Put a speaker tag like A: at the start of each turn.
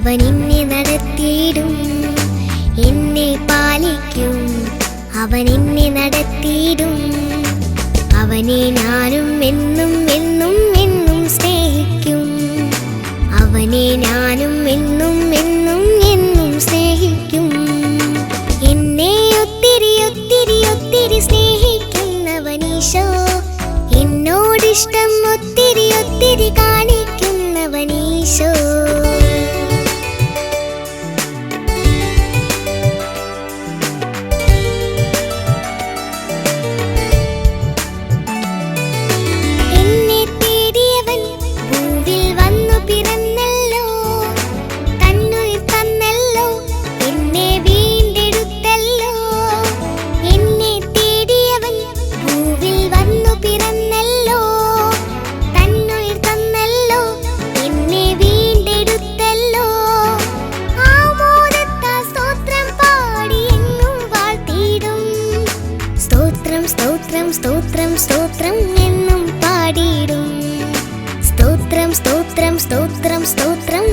A: അവൻ എന്നെ നടത്തിയിടും, എന്നെ പാലിക്കും. അവൻ എന്നെ നടത്തിയിടും, അവനെ ഞാനും എന്നും എന്നും എന്നും സ്നേഹിക്കും. അവനെ ഞാനും എന്നും എന്നും എന്നും സ്നേഹിക്കും. എന്നെ ഒത്തിരി ഒത്തിരി ഒത്തിരി സ്നേഹിക്കുന്നവനീശോ, എന്നോടിഷ്ടം ഒത്തിരി ഒത്തിരി കാണിക്കുന്നവനീശോ. സ്തോത്രം സ്തോത്രം സ്തോത്രം എന്നും പാടിയിടും. സ്തോത്രം സ്തോത്രം സ്തോത്രം സ്തോത്രം